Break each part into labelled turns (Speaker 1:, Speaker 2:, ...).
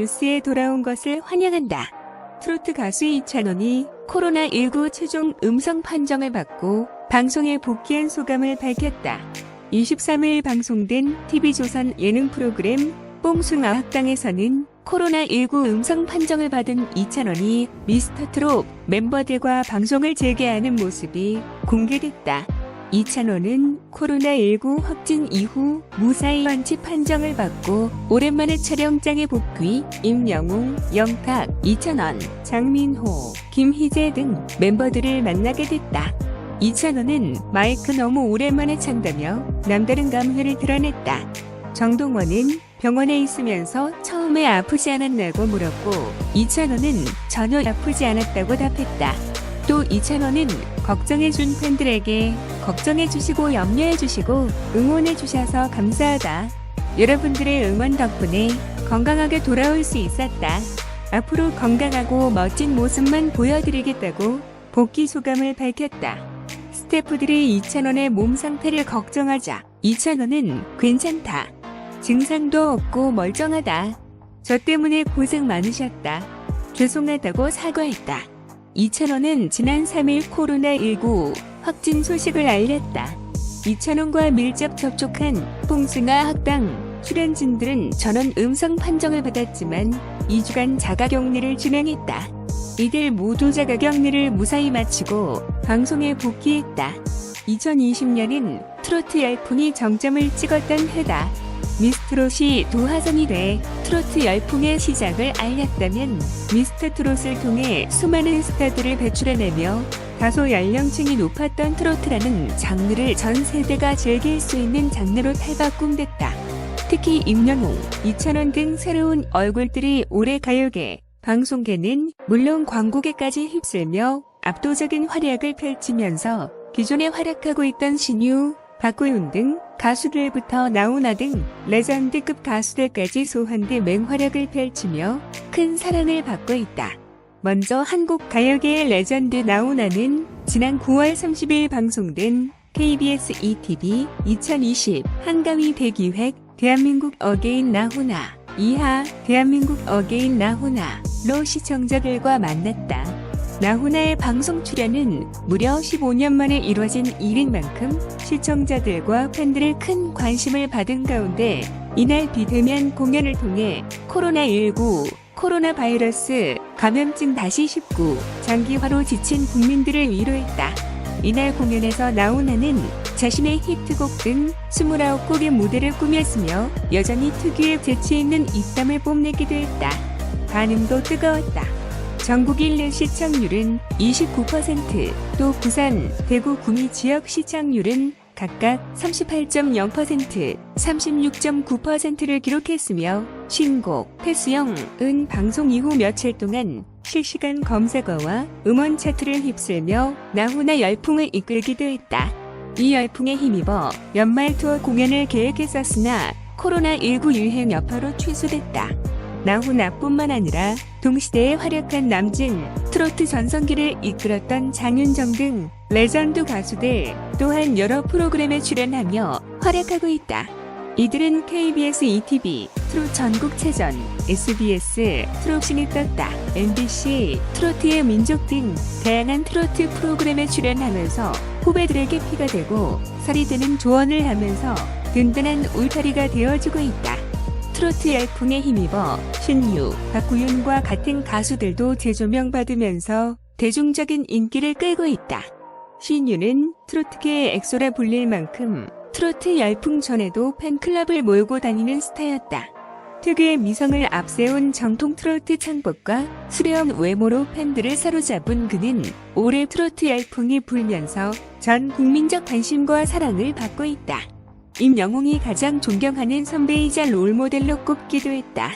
Speaker 1: 뉴스에 돌아온 것을 환영한다. 트로트 가수 이찬원이 코로나19 최종 음성 판정을 받고 방송에 복귀한 소감을 밝혔다. 23일 방송된 TV조선 예능 프로그램 뽕숭아학당에서는 코로나19 음성 판정을 받은 이찬원이 미스터트롯 멤버들과 방송을 재개하는 모습이 공개됐다. 이찬원은 코로나19 확진 이후 무사히 완치 판정을 받고 오랜만에 촬영장에 복귀. 임영웅, 영탁, 이찬원, 장민호, 김희재 등 멤버들을 만나게 됐다. 이찬원은 마이크 너무 오랜만에 찬다며 남다른 감회를 드러냈다. 정동원은 병원에 있으면서 처음에 아프지 않았냐고 물었고 이찬원은 전혀 아프지 않았다고 답했다. 또 이찬원은 걱정해준 팬들에게 걱정해주시고 염려해주시고 응원해주셔서 감사하다. 여러분들의 응원 덕분에 건강하게 돌아올 수 있었다. 앞으로 건강하고 멋진 모습만 보여드리겠다고 복귀 소감을 밝혔다. 스태프들이 이찬원의 몸 상태를 걱정하자 이찬원은 괜찮다. 증상도 없고 멀쩡하다. 저 때문에 고생 많으셨다. 죄송하다고 사과했다. 이찬원은 지난 3일 코로나19 확진 소식을 알렸다. 이찬원과 밀접 접촉한 뽕숭아학당 출연진들은 전원 음성 판정을 받았지만 2주간 자가격리를 진행했다. 이들 모두 자가격리를 무사히 마치고 방송에 복귀했다. 2020년은 트로트 열풍이 정점을 찍었던 해다. 미스트롯이 도화선이 돼 트로트 열풍의 시작을 알렸다면 미스터트롯을 통해 수많은 스타들을 배출해내며 다소 연령층이 높았던 트로트라는 장르를 전 세대가 즐길 수 있는 장르로 탈바꿈됐다. 특히 임영웅, 이찬원 등 새로운 얼굴들이 올해 가요계, 방송계는 물론 광고계까지 휩쓸며 압도적인 활약을 펼치면서 기존에 활약하고 있던 신유, 박구윤 등 가수들부터 나훈아 등 레전드급 가수들까지 소환돼 맹활약을 펼치며 큰 사랑을 받고 있다. 먼저 한국 가요계의 레전드 나훈아는 지난 9월 30일 방송된 KBS ETV 2020 한가위 대기획 대한민국 어게인 나훈아 2화 대한민국 어게인 나훈아로 시청자들과 만났다. 나훈아의 방송 출연은 무려 15년 만에 이뤄진 일인 만큼 시청자들과 팬들의 큰 관심을 받은 가운데 이날 비대면 공연을 통해 코로나19, 코로나 바이러스, 감염증 다시 19, 장기화로 지친 국민들을 위로했다. 이날 공연에서 나훈아는 자신의 히트곡 등 29곡의 무대를 꾸몄으며 여전히 특유의 재치있는 입담을 뽐내기도 했다. 반응도 뜨거웠다. 전국 1위 시청률은 29%, 또 부산, 대구 구미 지역 시청률은 각각 38.0%, 36.9%를 기록했으며 신곡, 패스형은 방송 이후 며칠 동안 실시간 검색어와 음원 차트를 휩쓸며 나훈아 열풍을 이끌기도 했다. 이 열풍에 힘입어 연말 투어 공연을 계획했었으나 코로나19 유행 여파로 취소됐다. 나훈아뿐만 아니라 동시대에 활약한 남진, 트로트 전성기를 이끌었던 장윤정 등 레전드 가수들 또한 여러 프로그램에 출연하며 활약하고 있다. 이들은 KBS ETV, 트롯 전국체전, SBS, 트롯신이 떴다, MBC, 트로트의 민족 등 다양한 트로트 프로그램에 출연하면서 후배들에게 피가 되고 살이 되는 조언을 하면서 든든한 울타리가 되어주고 있다. 트로트 열풍에 힘입어 신유, 박구윤과 같은 가수들도 재조명받으면서 대중적인 인기를 끌고 있다. 신유는 트로트계의 엑소라 불릴 만큼 트로트 열풍 전에도 팬클럽을 몰고 다니는 스타였다. 특유의 미성을 앞세운 정통 트로트 창법과 수려한 외모로 팬들을 사로잡은 그는 올해 트로트 열풍이 불면서 전 국민적 관심과 사랑을 받고 있다. 임영웅이 가장 존경하는 선배이자 롤모델로 꼽기도 했다.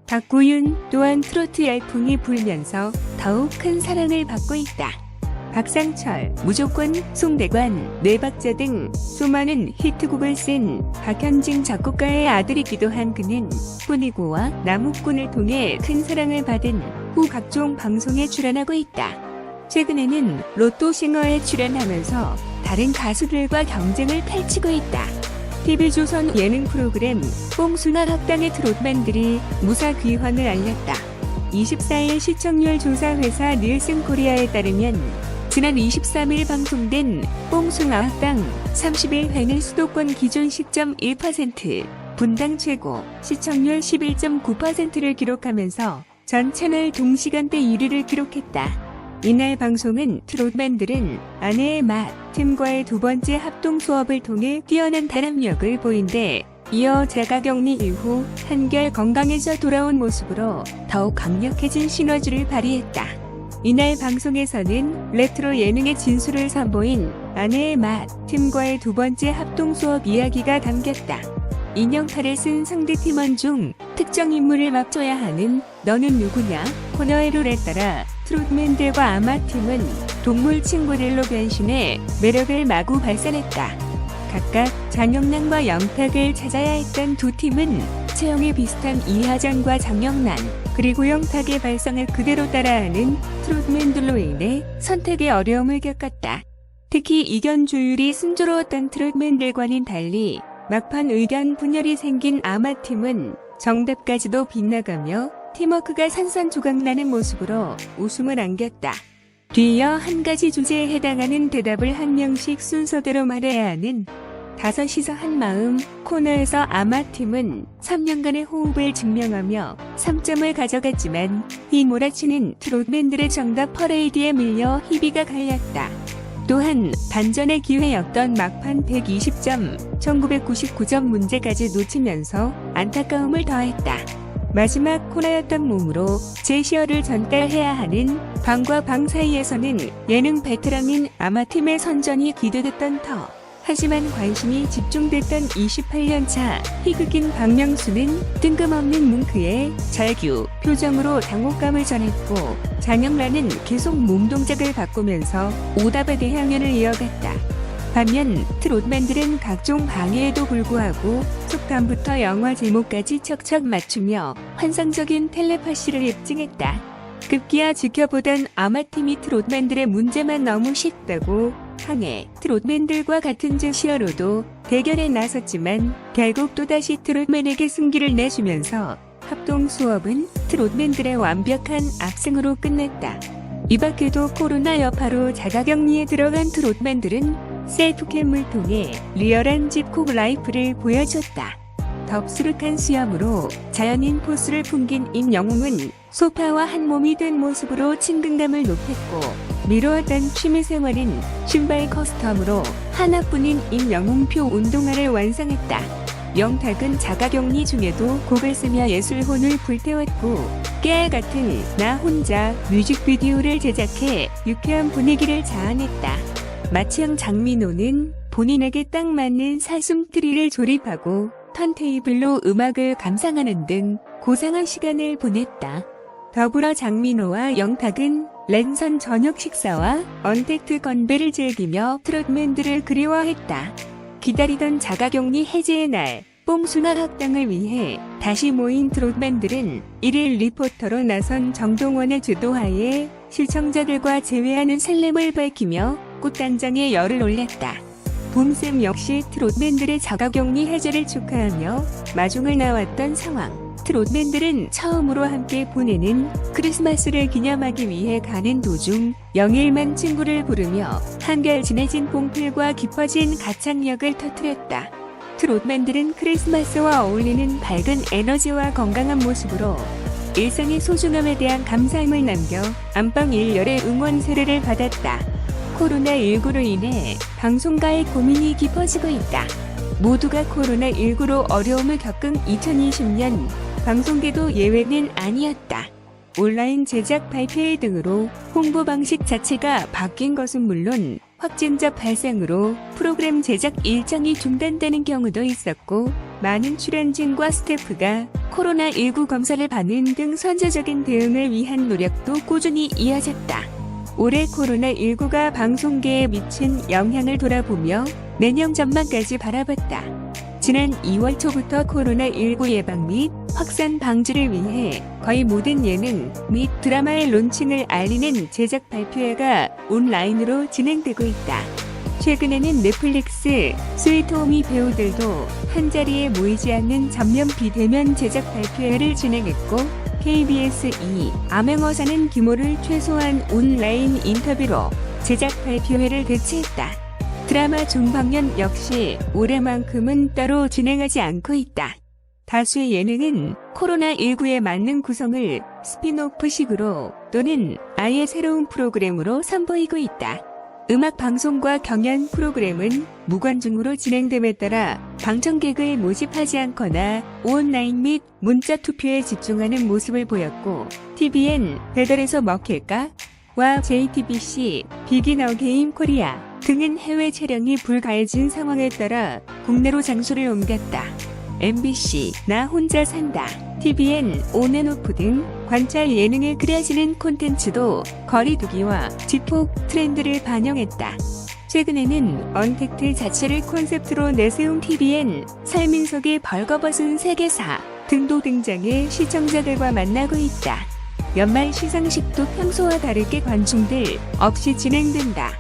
Speaker 1: 박구윤 또한 트로트 열풍이 불면서 더욱 큰 사랑을 받고 있다. 박상철, 무조건, 송대관, 뇌박자 등 수많은 히트곡을 쓴 박현진 작곡가의 아들이기도 한 그는 뿐이고와 나무꾼을 통해 큰 사랑을 받은 후 각종 방송에 출연하고 있다. 최근에는 로또싱어에 출연하면서 다른 가수들과 경쟁을 펼치고 있다. TV조선 예능 프로그램 뽕숭아 학당의 트롯맨들이 무사 귀환을 알렸다. 24일 시청률 조사 회사 닐슨 코리아에 따르면 지난 23일 방송된 뽕숭아 학당 31회는 수도권 기준 시점 1%, 분당 최고 시청률 11.9%를 기록하면서 전 채널 동시간대 1위를 기록했다. 이날 방송은 트롯맨들은 아내의 맛 팀과의 두 번째 합동 수업을 통해 뛰어난 단합력을 보인데 이어 자가격리 이후 한결 건강해져 돌아온 모습으로 더욱 강력해진 시너지를 발휘했다. 이날 방송에서는 레트로 예능의 진수를 선보인 아내의 맛 팀과의 두 번째 합동 수업 이야기가 담겼다. 인형탈을 쓴 상대 팀원 중 특정 인물을 맞춰야 하는 너는 누구냐 코너의 룰에 따라 트롯맨들과 아마팀은 동물 친구들로 변신해 매력을 마구 발산했다. 각각 장영란과 영탁을 찾아야 했던 두 팀은 체형이 비슷한 이하정과 장영란 그리고 영탁의 발성을 그대로 따라하는 트롯맨들로 인해 선택의 어려움을 겪었다. 특히 의견 조율이 순조로웠던 트롯맨들과는 달리 막판 의견 분열이 생긴 아마팀은 정답까지도 빗나가며 팀워크가 산산조각나는 모습으로 웃음을 안겼다. 뒤이어 한 가지 주제에 해당하는 대답을 한 명씩 순서대로 말해야 하는 다섯이서 한마음 코너에서 아마팀은 3년간의 호흡을 증명하며 3점을 가져갔지만 휘몰아치는 트롯맨들의 정답 퍼레이드에 밀려 희비가 갈렸다. 또한 반전의 기회였던 막판 120점, 1999점 문제까지 놓치면서 안타까움을 더했다. 마지막 코너였던 몸으로 제시어를 전달해야 하는 방과 방 사이에서는 예능 베테랑인 아마팀의 선전이 기대됐던 터. 하지만 관심이 집중됐던 28년차 희극인 박명수는 뜬금없는 뭉크에 절규 표정으로 당혹감을 전했고 장영란은 계속 몸동작을 바꾸면서 오답에 대항연을 이어갔다. 반면 트롯맨들은 각종 방해에도 불구하고 속담부터 영화 제목까지 척척 맞추며 환상적인 텔레파시를 입증했다. 급기야 지켜보던 아마팀이 트롯맨들의 문제만 너무 쉽다고 항해 트롯맨들과 같은 제시어로도 대결에 나섰지만 결국 또다시 트롯맨에게 승기를 내주면서 합동 수업은 트롯맨들의 완벽한 압승으로 끝냈다. 이 밖에도 코로나 여파로 자가격리에 들어간 트롯맨들은 셀프캠을 통해 리얼한 집콕 라이프를 보여줬다. 덥수룩한 수염으로 자연인 포스를 풍긴 임영웅은 소파와 한 몸이 된 모습으로 친근감을 높였고 미뤄왔던 취미생활인 신발 커스텀으로 하나뿐인 임영웅표 운동화를 완성했다. 영탁은 자가격리 중에도 곡을 쓰며 예술혼을 불태웠고 깨알같은 나 혼자 뮤직비디오를 제작해 유쾌한 분위기를 자아냈다. 마치형 장민호는 본인에게 딱 맞는 사슴트리를 조립하고 턴테이블로 음악을 감상하는 등 고상한 시간을 보냈다. 더불어 장민호와 영탁은 랜선 저녁 식사와 언택트 건배를 즐기며 트롯맨들을 그리워했다. 기다리던 자가격리 해제의 날, 뽕숭아 학당을 위해 다시 모인 트롯맨들은 1일 리포터로 나선 정동원의 주도하에 시청자들과 재회하는 설렘을 밝히며 꽃단장에 열을 올렸다. 봄쌤 역시 트롯맨들의 자가격리 해제를 축하하며 마중을 나왔던 상황. 트롯맨들은 처음으로 함께 보내는 크리스마스를 기념하기 위해 가는 도중 영일만 친구를 부르며 한결 진해진 봉필과 깊어진 가창력을 터뜨렸다. 트롯맨들은 크리스마스와 어울리는 밝은 에너지와 건강한 모습으로 일상의 소중함에 대한 감사함을 남겨 안방 1열의 응원 세례를 받았다. 코로나19로 인해 방송가의 고민이 깊어지고 있다. 모두가 코로나19로 어려움을 겪은 2020년 방송계도 예외는 아니었다. 온라인 제작 발표회 등으로 홍보 방식 자체가 바뀐 것은 물론 확진자 발생으로 프로그램 제작 일정이 중단되는 경우도 있었고 많은 출연진과 스태프가 코로나19 검사를 받는 등 선제적인 대응을 위한 노력도 꾸준히 이어졌다. 올해 코로나19가 방송계에 미친 영향을 돌아보며 내년 전망까지 바라봤다. 지난 2월 초부터 코로나19 예방 및 확산 방지를 위해 거의 모든 예능 및 드라마의 론칭을 알리는 제작 발표회가 온라인으로 진행되고 있다. 최근에는 넷플릭스, 스위트홈이 배우들도 한자리에 모이지 않는 전면 비대면 제작 발표회를 진행했고 KBS 2 암행어사는 규모를 최소한 온라인 인터뷰로 제작 발표회를 개최했다. 드라마 종방년 역시 올해만큼은 따로 진행하지 않고 있다. 다수의 예능은 코로나19에 맞는 구성을 스핀오프식으로 또는 아예 새로운 프로그램으로 선보이고 있다. 음악 방송과 경연 프로그램은 무관중으로 진행됨에 따라 방청객을 모집하지 않거나 온라인 및 문자 투표에 집중하는 모습을 보였고 TVN 배달에서 먹힐까? 와 JTBC 비긴 어게인 코리아 등은 해외 촬영이 불가해진 상황에 따라 국내로 장소를 옮겼다. MBC 나 혼자 산다, TVN 온앤오프 등 관찰 예능에 그려지는 콘텐츠도 거리두기와 집콕 트렌드를 반영했다. 최근에는 언택트 자체를 콘셉트로 내세운 TVN 설민석의 벌거벗은 세계사 등도 등장해 시청자들과 만나고 있다. 연말 시상식도 평소와 다르게 관중들 없이 진행된다.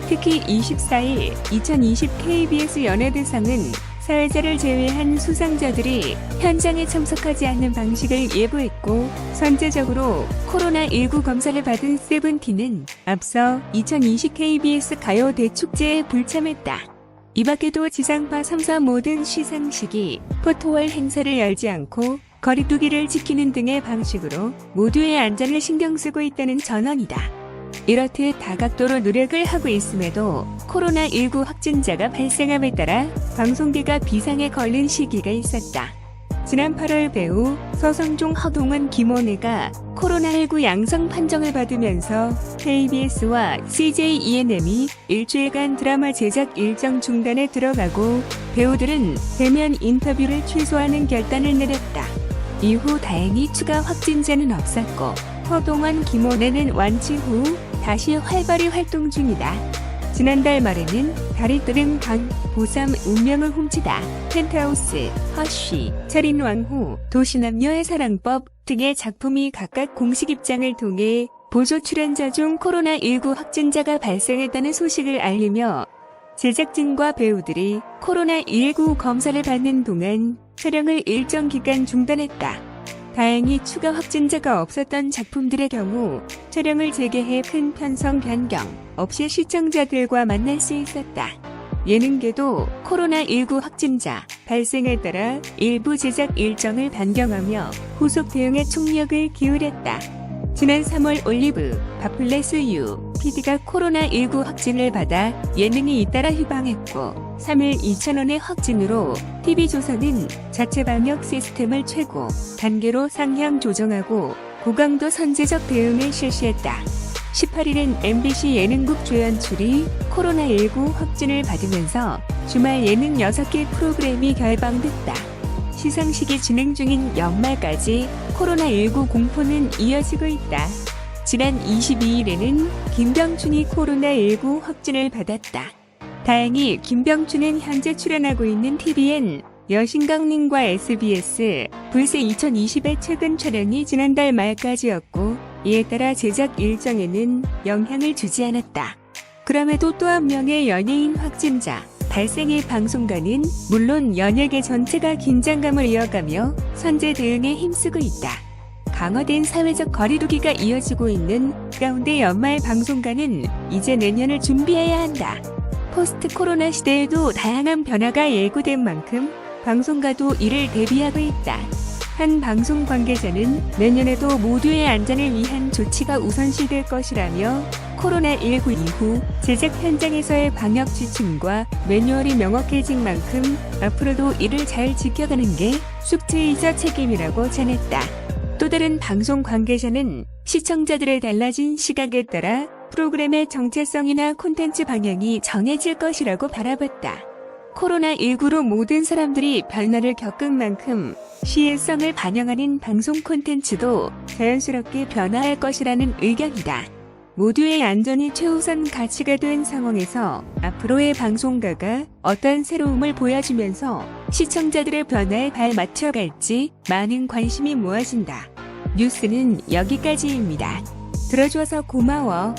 Speaker 1: 특히 24일 2020 KBS 연예대상은 사회자를 제외한 수상자들이 현장에 참석하지 않는 방식을 예고했고 선제적으로 코로나19 검사를 받은 세븐틴은 앞서 2020 KBS 가요 대축제에 불참했다. 이 밖에도 지상파 3사 모든 시상식이 포토월 행사를 열지 않고 거리두기를 지키는 등의 방식으로 모두의 안전을 신경 쓰고 있다는 전언이다. 이렇듯 다각도로 노력을 하고 있음에도 코로나19 확진자가 발생함에 따라 방송계가 비상에 걸린 시기가 있었다. 지난 8월 배우 서성종, 허동원, 김원혜가 코로나19 양성 판정을 받으면서 KBS와 CJ ENM이 일주일간 드라마 제작 일정 중단에 들어가고 배우들은 대면 인터뷰를 취소하는 결단을 내렸다. 이후 다행히 추가 확진자는 없었고 허동원, 김원혜는 완치 후 다시 활발히 활동 중이다. 지난달 말에는 달이 뜨는 강, 보삼, 운명을 훔치다, 펜트하우스, 허쉬, 철인왕후, 도시남녀의 사랑법 등의 작품이 각각 공식 입장을 통해 보조 출연자 중 코로나19 확진자가 발생했다는 소식을 알리며 제작진과 배우들이 코로나19 검사를 받는 동안 촬영을 일정 기간 중단했다. 다행히 추가 확진자가 없었던 작품들의 경우 촬영을 재개해 큰 편성 변경 없이 시청자들과 만날 수 있었다. 예능계도 코로나19 확진자 발생에 따라 일부 제작 일정을 변경하며 후속 대응에 총력을 기울였다. 지난 3월 올리브, 바플레스 유 PD가 코로나19 확진을 받아 예능이 잇따라 휴방했고 3일 2,000원의 확진으로 TV조선은 자체 방역 시스템을 최고 단계로 상향 조정하고 고강도 선제적 대응을 실시했다. 18일엔 MBC 예능국 조연출이 코로나19 확진을 받으면서 주말 예능 6개 프로그램이 결방됐다. 시상식이 진행 중인 연말까지 코로나19 공포는 이어지고 있다. 지난 22일에는 김병춘이 코로나19 확진을 받았다. 다행히 김병춘은 현재 출연하고 있는 TVN, 여신강림과 SBS, 불새 2020의 최근 촬영이 지난달 말까지였고 이에 따라 제작 일정에는 영향을 주지 않았다. 그럼에도 또 한 명의 연예인 확진자 발생의 방송가는 물론 연예계 전체가 긴장감을 이어가며 선제 대응에 힘쓰고 있다. 강화된 사회적 거리두기가 이어지고 있는 가운데 연말 방송가는 이제 내년을 준비해야 한다. 포스트 코로나 시대에도 다양한 변화가 예고된 만큼 방송가도 이를 대비하고 있다. 한 방송 관계자는 내년에도 모두의 안전을 위한 조치가 우선시될 것이라며 코로나19 이후 제작 현장에서의 방역 지침과 매뉴얼이 명확해진 만큼 앞으로도 이를 잘 지켜가는 게 숙제이자 책임이라고 전했다. 또 다른 방송 관계자는 시청자들의 달라진 시각에 따라 프로그램의 정체성이나 콘텐츠 방향이 정해질 것이라고 바라봤다. 코로나19로 모든 사람들이 변화를 겪은 만큼 시의성을 반영하는 방송 콘텐츠도 자연스럽게 변화할 것이라는 의견이다. 모두의 안전이 최우선 가치가 된 상황에서 앞으로의 방송가가 어떤 새로움을 보여주면서 시청자들의 변화에 발맞춰갈지 많은 관심이 모아진다. 뉴스는 여기까지입니다. 들어줘서 고마워.